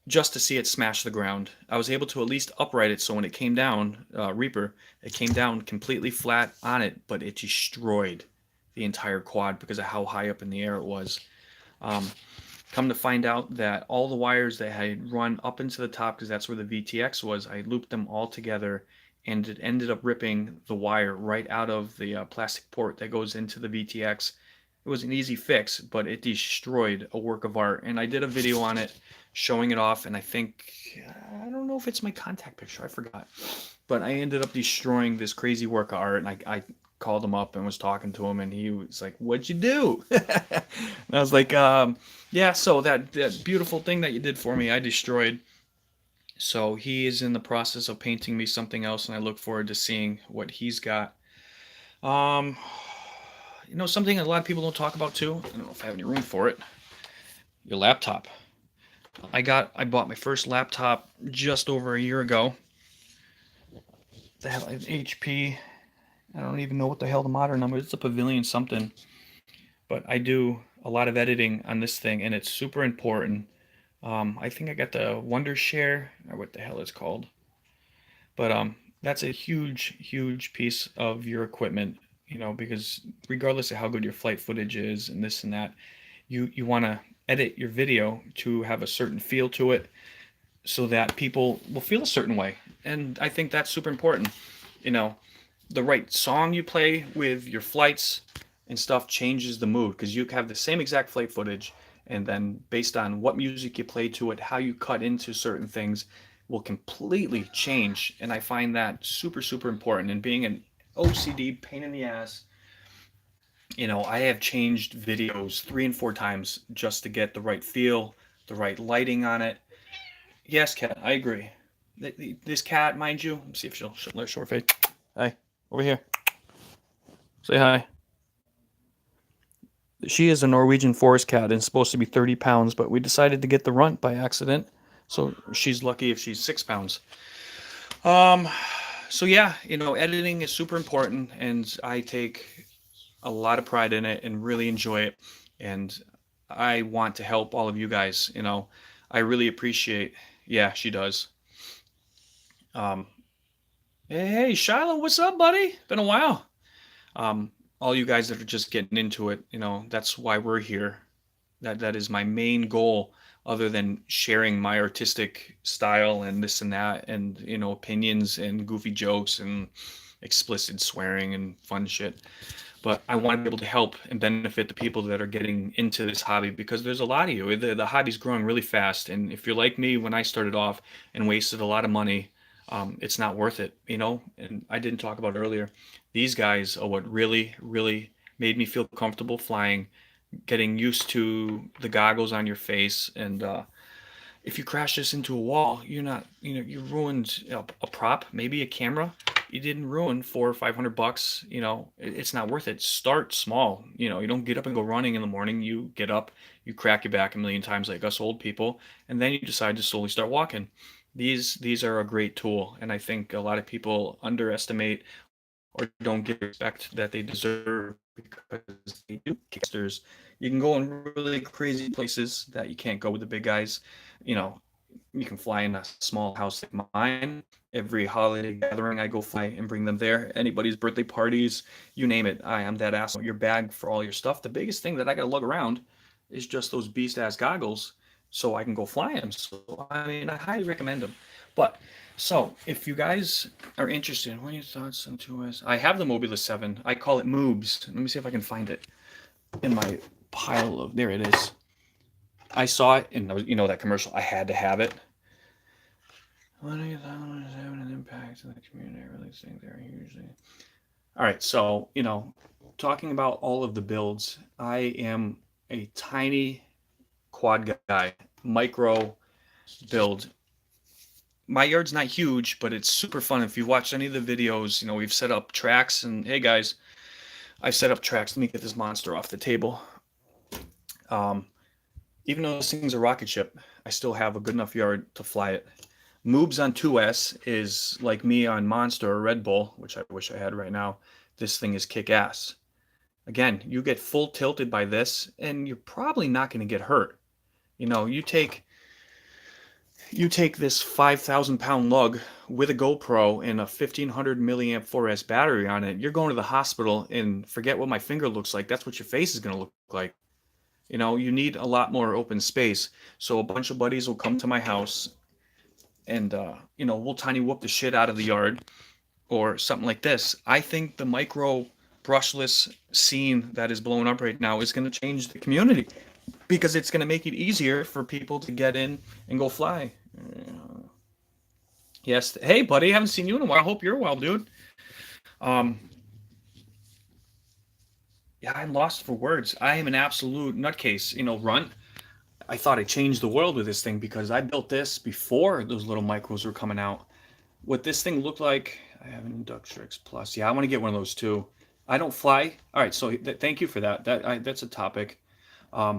just to see it smash the ground. I was able to at least upright it so when it came down, Reaper, it came down completely flat on it, but it destroyed the entire quad because of how high up in the air it was. Come to find out that all the wires that had run up into the top, because that's where the VTX was, I looped them all together, and it ended up ripping the wire right out of the plastic port that goes into the VTX. It was an easy fix, but it destroyed a work of art. And I did a video on it showing it off, and I think, I don't know if it's my contact picture, I forgot. But I ended up destroying this crazy work of art, and I called him up and was talking to him, and he was like, "What'd you do?" And I was like, yeah, so that beautiful thing that you did for me, I destroyed. So he is in the process of painting me something else, and I look forward to seeing what he's got. Um, something a lot of people don't talk about too. I don't know if I have any room for it. Your laptop. I bought my first laptop just over a year ago. The hell, HP. I don't even know what the hell the model number is. It's a Pavilion something. But I do a lot of editing on this thing, and it's super important. I think I got the Wondershare, or what the hell it's called. But that's a huge, huge piece of your equipment, because regardless of how good your flight footage is and this and that, you want to edit your video to have a certain feel to it so that people will feel a certain way. And I think that's super important. The right song you play with your flights and stuff changes the mood, because you have the same exact flight footage, and then based on what music you play to it, how you cut into certain things will completely change. And I find that super, super important. And being an OCD pain in the ass, I have changed videos 3 and 4 times just to get the right feel, the right lighting on it. Yes, cat, I agree. This cat, mind you, let me see if she'll let her short face. Hi, over here. Say hi. She is a Norwegian forest cat and supposed to be 30 pounds, but we decided to get the runt by accident. So she's lucky if she's 6 pounds. So yeah, editing is super important, and I take a lot of pride in it and really enjoy it. And I want to help all of you guys. I really appreciate. Yeah, she does. Hey, Shiloh, what's up, buddy? Been a while. All you guys that are just getting into it, that's why we're here. That is my main goal, other than sharing my artistic style and this and that, and opinions and goofy jokes and explicit swearing and fun shit. But I want to be able to help and benefit the people that are getting into this hobby, because there's a lot of you. The hobby's growing really fast, and if you're like me when I started off and wasted a lot of money, it's not worth it, And I didn't talk about it earlier. These guys are what really, really made me feel comfortable flying, getting used to the goggles on your face. And if you crash this into a wall, you're not, you ruined a prop, maybe a camera. You didn't ruin $400 or $500. It's not worth it. Start small. You don't get up and go running in the morning. You get up, you crack your back a million times like us old people, and then you decide to slowly start walking. These are a great tool, and I think a lot of people underestimate or don't give respect that they deserve, because they do. Kicksters, you can go in really crazy places that you can't go with the big guys. You can fly in a small house like mine. Every holiday gathering, I go fly and bring them there. Anybody's birthday parties, you name it. I am that asshole. Your bag for all your stuff. The biggest thing that I got to lug around is just those beast-ass goggles, so I can go fly them. So, I highly recommend them. But, so, if you guys are interested, what are your thoughts on 2S? I have the Mobula 7. I call it Moobs. Let me see if I can find it in my pile of, there it is. I saw it in, that commercial. I had to have it. What do you think is having an impact on the community? I really think they're hugely. All right, so talking about all of the builds, I am a tiny quad guy, micro build. My yard's not huge, but it's super fun. If you watch any of the videos, we've set up tracks, and hey guys, I've set up tracks. Let me get this monster off the table. Even though this thing's a rocket ship, I still have a good enough yard to fly it. Moobs on 2S is like me on Monster or Red Bull, which I wish I had right now. This thing is kick-ass. Again, you get full tilted by this, and you're probably not going to get hurt. You take this 5,000-pound lug with a GoPro and a 1,500 milliamp 4S battery on it. You're going to the hospital, and forget what my finger looks like. That's what your face is going to look like. You need a lot more open space. So a bunch of buddies will come to my house, and we'll tiny whoop the shit out of the yard or something like this. I think the micro brushless scene that is blowing up right now is going to change the community, because it's going to make it easier for people to get in and go fly. Yes. Hey, buddy, haven't seen you in a while. Hope you're well, dude. Yeah, I'm lost for words. I am an absolute nutcase. Runt. I thought I changed the world with this thing because I built this before those little micros were coming out. What this thing looked like, I have an Inductrix Plus. Yeah, I want to get one of those too. I don't fly. All right, so thank you for that. That's a topic. I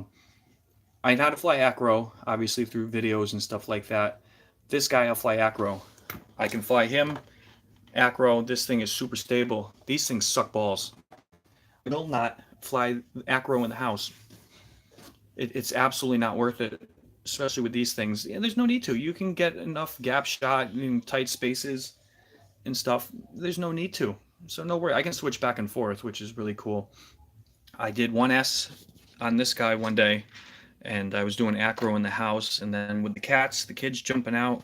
know how to fly acro, obviously through videos and stuff like that. This guy, I'll fly acro. I can fly him acro. This thing is super stable. These things suck balls. I will not fly acro in the house. It's absolutely not worth it, especially with these things. And there's no need to. You can get enough gap shot in tight spaces and stuff. There's no need to. So no worry. I can switch back and forth, which is really cool. I did 1S on this guy one day, and I was doing acro in the house, and then with the cats, the kids jumping out,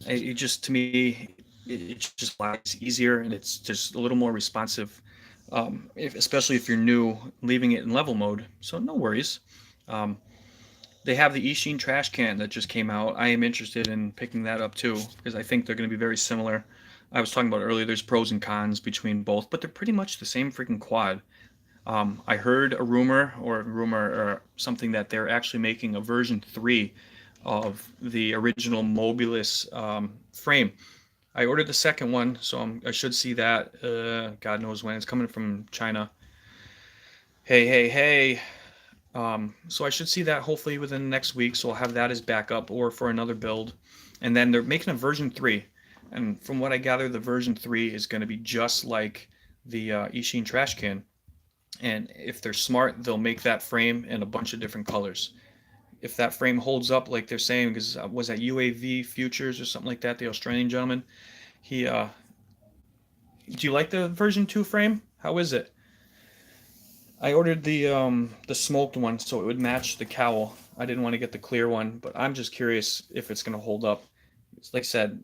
it just, to me, it just flies easier, and it's just a little more responsive, especially if you're new, leaving it in level mode. So no worries. They have the Eachine trash can that just came out. I am interested in picking that up too, because I think they're going to be very similar. I was talking about earlier, there's pros and cons between both, but they're pretty much the same freaking quad. I heard a rumor or something that they're actually making a version 3 of the original Mobilis frame. I ordered the second one, so I should see that. God knows when. It's coming from China. Hey. So I should see that hopefully within the next week. So I'll have that as backup or for another build. And then they're making a version 3. And from what I gather, the version 3 is going to be just like the Eachine trash can. And if they're smart, they'll make that frame in a bunch of different colors. If that frame holds up like they're saying, because was that UAV Futures or something like that, the Australian gentleman? Do you like the version 2 frame? How is it? I ordered the smoked one so it would match the cowl. I didn't want to get the clear one, but I'm just curious if it's going to hold up. Like I said,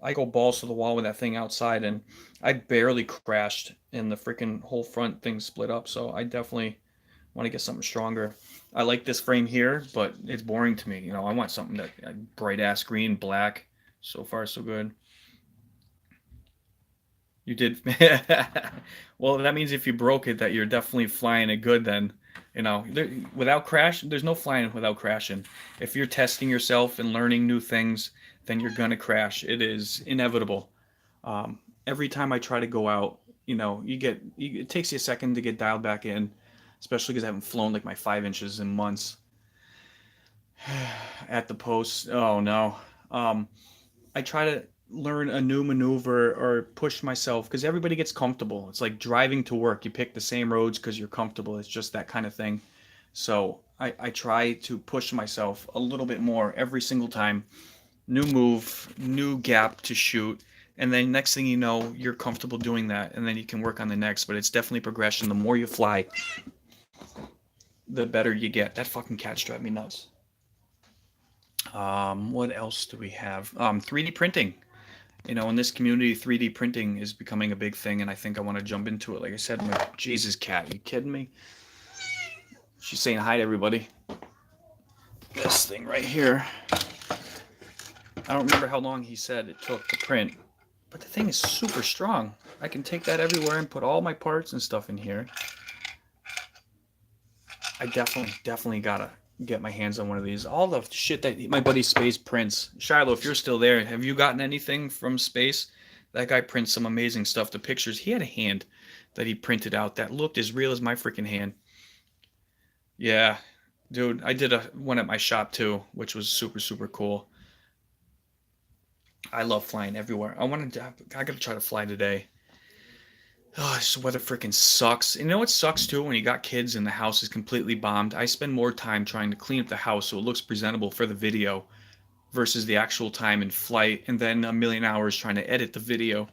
I go balls to the wall with that thing outside, and I barely crashed, and the freaking whole front thing split up. So I definitely want to get something stronger. I like this frame here, but it's boring to me. I want something that bright ass green, black. So far, so good. You did. Well, that means if you broke it, that you're definitely flying it good then. Without crash, there's no flying without crashing. If you're testing yourself and learning new things, then you're gonna crash. It is inevitable. Every time I try to go out, it takes you a second to get dialed back in, especially because I haven't flown like my 5 inches in months. At the post, oh no. I try to learn a new maneuver or push myself because everybody gets comfortable. It's like driving to work. You pick the same roads because you're comfortable. It's just that kind of thing. So I try to push myself a little bit more every single time. New move, new gap to shoot. And then next thing you know, you're comfortable doing that. And then you can work on the next. But it's definitely progression. The more you fly, the better you get. That fucking cat's drive me nuts. What else do we have? 3D printing. In this community, 3D printing is becoming a big thing, and I think I want to jump into it. Like I said, Jesus, cat, are you kidding me? She's saying hi to everybody. This thing right here. I don't remember how long he said it took to print, but the thing is super strong. I can take that everywhere and put all my parts and stuff in here. I definitely gotta get my hands on one of these. All the shit that my buddy Space prints. Shiloh, if you're still there, have you gotten anything from Space? That guy prints some amazing stuff. The pictures, he had a hand that he printed out that looked as real as my freaking hand. Yeah, dude, I did one at my shop too, which was super cool. I love flying everywhere. I gotta try to fly today. Oh, this weather freaking sucks. And you know what sucks too? When you got kids and the house is completely bombed. I spend more time trying to clean up the house so it looks presentable for the video versus the actual time in flight, and then a million hours trying to edit the video.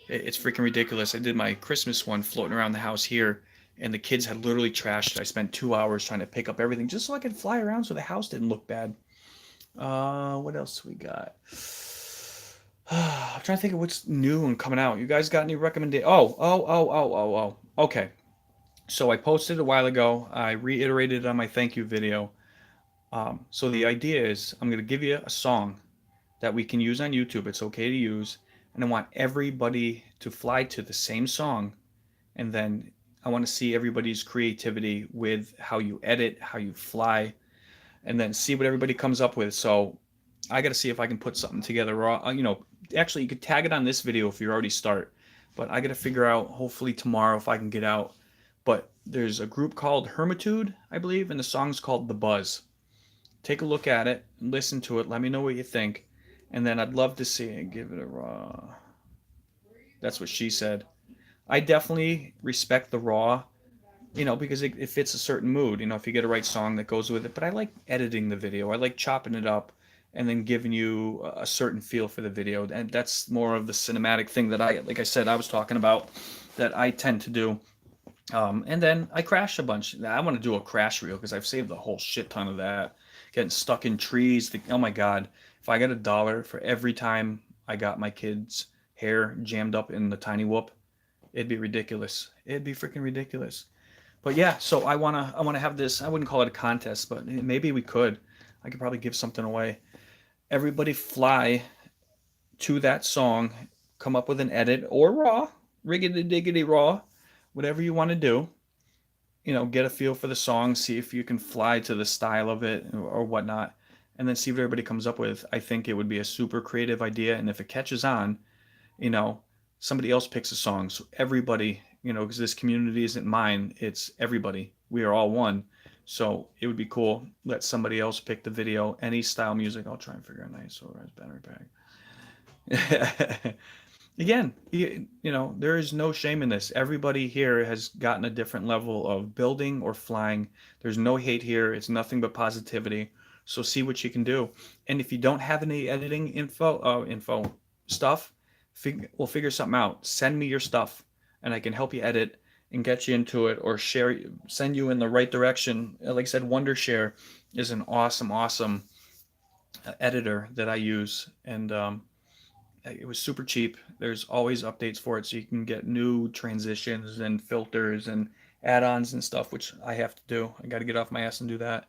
It's freaking ridiculous. I did my Christmas one floating around the house here, and the kids had literally trashed it. I spent 2 hours trying to pick up everything just so I could fly around so the house didn't look bad. What else we got? I'm trying to think of what's new and coming out. You guys got any recommendations? Oh. Okay. So I posted a while ago. I reiterated it on my thank you video. So the idea is I'm going to give you a song that we can use on YouTube. It's okay to use. And I want everybody to fly to the same song. And then I want to see everybody's creativity with how you edit, how you fly, and then see what everybody comes up with. So I got to see if I can put something together. Actually, you could tag it on this video if you already start. But I got to figure out, hopefully tomorrow, if I can get out. But there's a group called Hermitude, I believe, and the song's called The Buzz. Take a look at it, listen to it, let me know what you think. And then I'd love to see it. Give it a raw. That's what she said. I definitely respect the raw, because it fits a certain mood, if you get a right song that goes with it. But I like editing the video. I like chopping it up and then giving you a certain feel for the video. And that's more of the cinematic thing that like I said, I was talking about, that I tend to do. And then I crash a bunch. Now, I want to do a crash reel because I've saved a whole shit ton of that. Getting stuck in trees. Oh my God. If I got $1 for every time I got my kid's hair jammed up in the tiny whoop, it'd be ridiculous. It'd be freaking ridiculous. But yeah, so I wanna have this. I wouldn't call it a contest, but maybe we could. I could probably give something away. Everybody fly to that song, come up with an edit or raw, riggedy diggity raw, whatever you want to do. Get a feel for the song, see if you can fly to the style of it or whatnot, and then see what everybody comes up with. I think it would be a super creative idea, and if it catches on, somebody else picks a song. So everybody, because this community isn't mine, it's everybody. We are all one. So it would be cool. Let somebody else pick the video, any style music. I'll try and figure out a nice battery pack. Again, there is no shame in this. Everybody here has gotten a different level of building or flying. There's no hate here. It's nothing but positivity. So see what you can do. And if you don't have any editing info stuff, we'll figure something out. Send me your stuff and I can help you edit and get you into it, or send you in the right direction. Like I said, Wondershare is an awesome editor that I use, and it was super cheap. There's always updates for it, so you can get new transitions and filters and add-ons and stuff, which I have to do. I got to get off my ass and do that.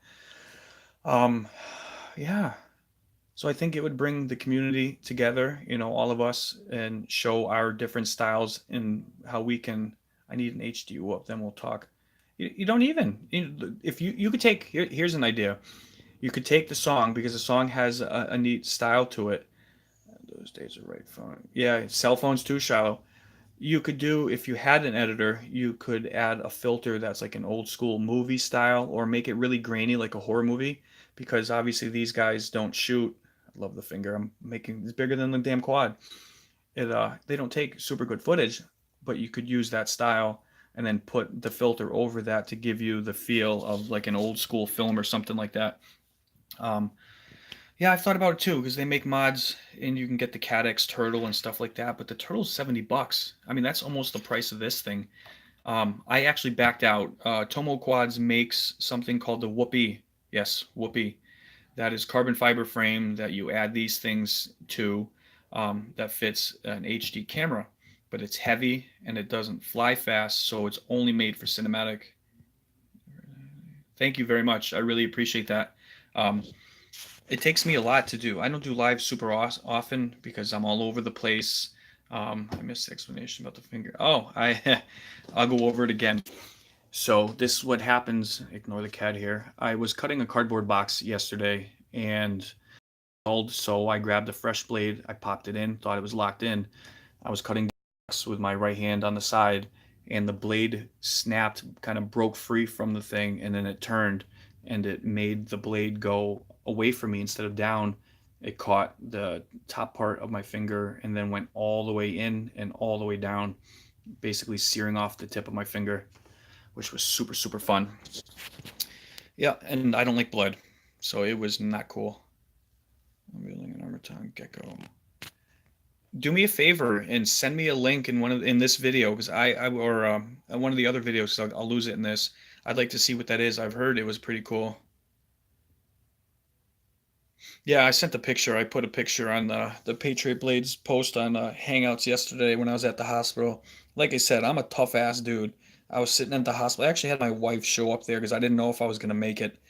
Yeah. So I think it would bring the community together, all of us, and show our different styles and how we can. I need an HD whoop, then we'll talk. You don't even, if you could take, here's an idea. You could take the song, because the song has a neat style to it. Those days are right phone. Yeah, cell phones too, Shiloh. You could do, if you had an editor, you could add a filter that's like an old school movie style, or make it really grainy like a horror movie, because obviously these guys don't shoot. I love the finger. I'm making it's bigger than the damn quad. They don't take super good footage, but you could use that style and then put the filter over that to give you the feel of like an old school film or something like that. Yeah, I've thought about it too, because they make mods and you can get the Cadex turtle and stuff like that, but the turtle's $70. I mean, that's almost the price of this thing. I actually backed out. Tomo Quads makes something called the Whoopee. Yes, Whoopee. That is carbon fiber frame that you add these things to, that fits an HD camera, but it's heavy and it doesn't fly fast, so it's only made for cinematic. Thank you very much. I really appreciate that. it takes me a lot to do. I don't do live super often because I'm all over the place. I missed the explanation about the finger. Oh, I'll go over it again. So this is what happens. Ignore the cat here. I was cutting a cardboard box yesterday and so I grabbed a fresh blade. I popped it in, thought it was locked in. I was cutting with my right hand on the side, and the blade snapped, kind of broke free from the thing, and then it turned, and it made the blade go away from me instead of down. It caught the top part of my finger and then went all the way in and all the way down, basically searing off the tip of my finger, which was super, super fun. Yeah, and I don't like blood, so it was not cool. I'm building an armor tongue gecko. Do me a favor and send me a link in this video because or one of the other videos. I'll lose it in this. I'd like to see what that is. I've heard it was pretty cool. Yeah, I sent a picture. I put a picture on the Patriot Blades post on Hangouts yesterday when I was at the hospital. Like I said, I'm a tough ass dude. I was sitting at the hospital. I actually had my wife show up there because I didn't know if I was gonna make it.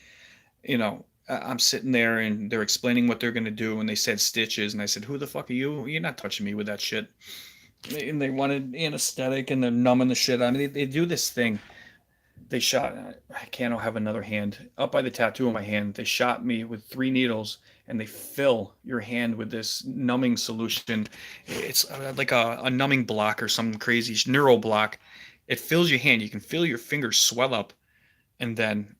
You know, I'm sitting there and they're explaining what they're gonna do, and they said stitches, and I said, "Who the fuck are you? You're not touching me with that shit." And they wanted anesthetic, and they're numbing the shit on me. They do this thing. They shot. I can't have another hand up by the tattoo on my hand. They shot me with 3 needles, and they fill your hand with this numbing solution. It's like a numbing block or some crazy neuro block. It fills your hand. You can feel your fingers swell up, and then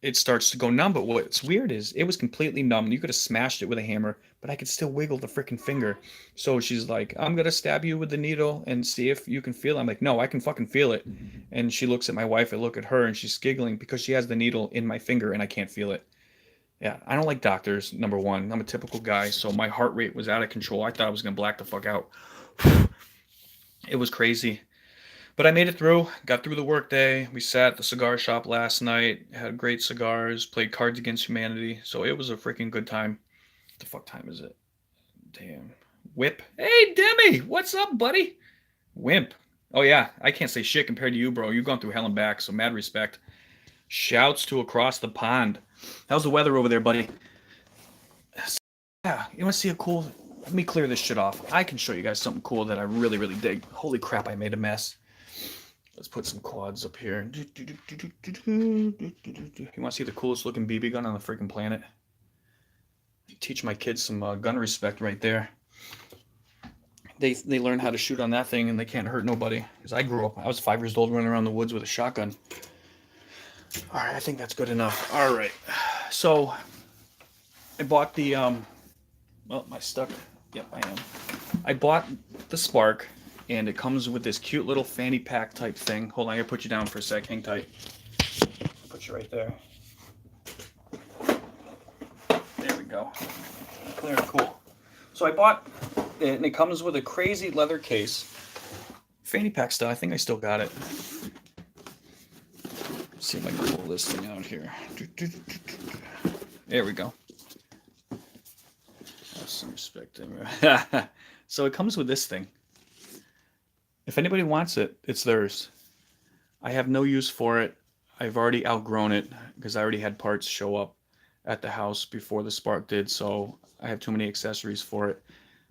it starts to go numb. But what's weird is it was completely numb. You could have smashed it with a hammer, but I could still wiggle the freaking finger. So she's like, "I'm gonna stab you with the needle and see if you can feel it." I'm like, "No, I can fucking feel it." And she looks at my wife, I look at her, and she's giggling because she has the needle in my finger and I can't feel it. Yeah, I don't like doctors, number one. I'm a typical guy, so my heart rate was out of control. I thought I was gonna black the fuck out. It was crazy. But I made it through, got through the workday. We sat at the cigar shop last night, had great cigars, played Cards Against Humanity. So it was a freaking good time. What the fuck time is it? Damn. Whip. Hey, Demi, what's up, buddy? Wimp. Oh, yeah, I can't say shit compared to you, bro. You've gone through hell and back, so mad respect. Shouts to across the pond. How's the weather over there, buddy? Yeah, you want to see a cool... Let me clear this shit off. I can show you guys something cool that I really, really dig. Holy crap, I made a mess. Let's put some quads up here. You want to see the coolest looking BB gun on the freaking planet? Teach my kids some gun respect right there. They learn how to shoot on that thing and they can't hurt nobody. Because I grew up, I was 5 years old running around the woods with a shotgun. All right, I think that's good enough. All right, so I bought the well, am I stuck? Yep, I am. I bought the Spark, and it comes with this cute little fanny pack type thing. Hold on, I'm gonna put you down for a sec. Hang tight. I'll put you right there. There we go. Clear and cool. So I bought it, and it comes with a crazy leather case. Fanny pack style. I think I still got it. Let's see if I can pull this thing out here. There we go. Have some respect. So it comes with this thing. If anybody wants it, it's theirs. I have no use for it. I've already outgrown it because I already had parts show up at the house before the Spark did, so I have too many accessories for it.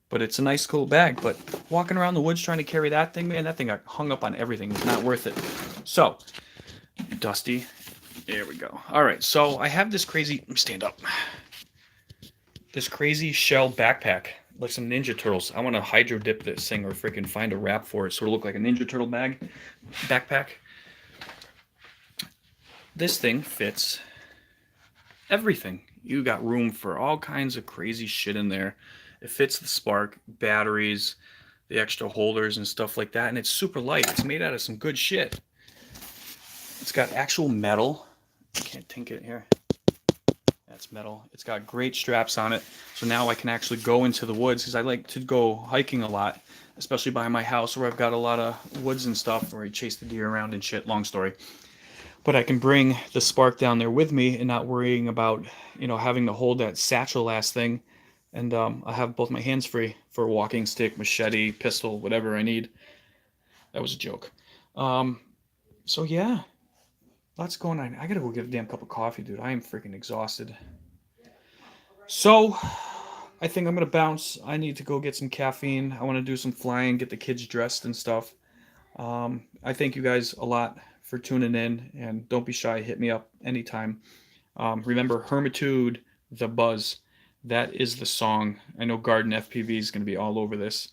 But it's a nice, cool bag. But walking around the woods trying to carry that thing, man, that thing got hung up on everything. It's not worth it. So, Dusty. There we go. All right, so I have this crazy... Let me stand up. This crazy shell backpack. Like some Ninja Turtles. I want to hydro dip this thing or freaking find a wrap for it so it'll look like a Ninja Turtle backpack. This thing fits everything. You got room for all kinds of crazy shit in there. It fits the Spark, batteries, the extra holders and stuff like that. And it's super light. It's made out of some good shit. It's got actual metal. I can't tink it here. That's metal. It's got great straps on it. So now I can actually go into the woods because I like to go hiking a lot, especially by my house where I've got a lot of woods and stuff where I chase the deer around and shit. Long story. But I can bring the Spark down there with me and not worrying about, having to hold that satchel ass thing. And I have both my hands free for a walking stick, machete, pistol, whatever I need. That was a joke. So yeah. Lots going on. I gotta go get a damn cup of coffee, dude. I am freaking exhausted. So I think I'm gonna bounce. I need to go get some caffeine. I want to do some flying, get the kids dressed and stuff. I thank you guys a lot for tuning in, and don't be shy. Hit me up anytime. Remember, Hermitude, the Buzz. That is the song. I know Garden FPV is going to be all over this.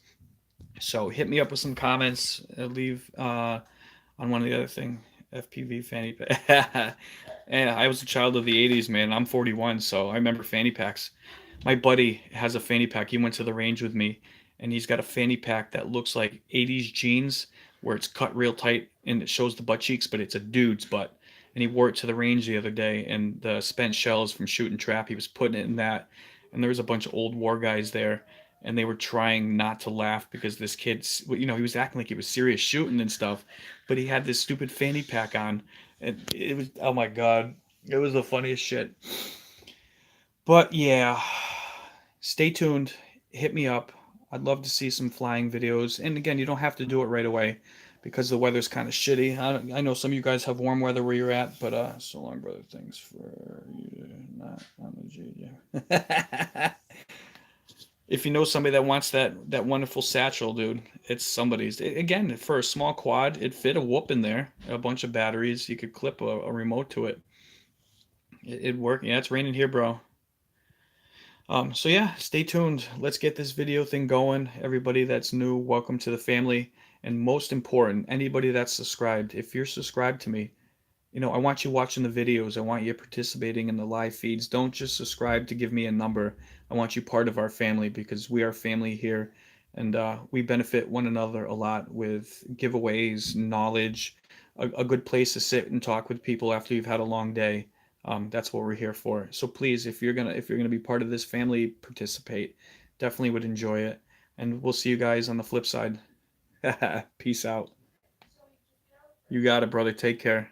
So hit me up with some comments. Leave on one of the other thing. FPV fanny pack. And I was a child of the 80s, man. I'm 41, so I remember fanny packs. My buddy has a fanny pack. He went to the range with me, and he's got a fanny pack that looks like 80s jeans, where it's cut real tight and it shows the butt cheeks, but it's a dude's butt. And he wore it to the range the other day, and the spent shells from shooting trap, he was putting it in that. And there was a bunch of old war guys there, and they were trying not to laugh because this kid's, he was acting like he was serious shooting and stuff, but he had this stupid fanny pack on, and it was, oh my god, it was the funniest shit. But yeah, stay tuned. Hit me up. I'd love to see some flying videos. And again, you don't have to do it right away because the weather's kind of shitty. I know some of you guys have warm weather where you're at, but so long, brother. Thanks for you not on the GJ. If you know somebody that wants that wonderful satchel, dude, it's somebody's. Again, for a small quad, it fit a whoop in there, a bunch of batteries. You could clip a remote to it. It'd work. Yeah, it's raining here, bro. So yeah, stay tuned. Let's get this video thing going. Everybody that's new, welcome to the family. And most important, anybody that's subscribed, if you're subscribed to me, I want you watching the videos. I want you participating in the live feeds. Don't just subscribe to give me a number. I want you part of our family because we are family here, and we benefit one another a lot with giveaways, knowledge, a good place to sit and talk with people after you've had a long day. That's what we're here for. So please, if you're gonna be part of this family, participate. Definitely would enjoy it. And we'll see you guys on the flip side. Peace out. You got it, brother. Take care.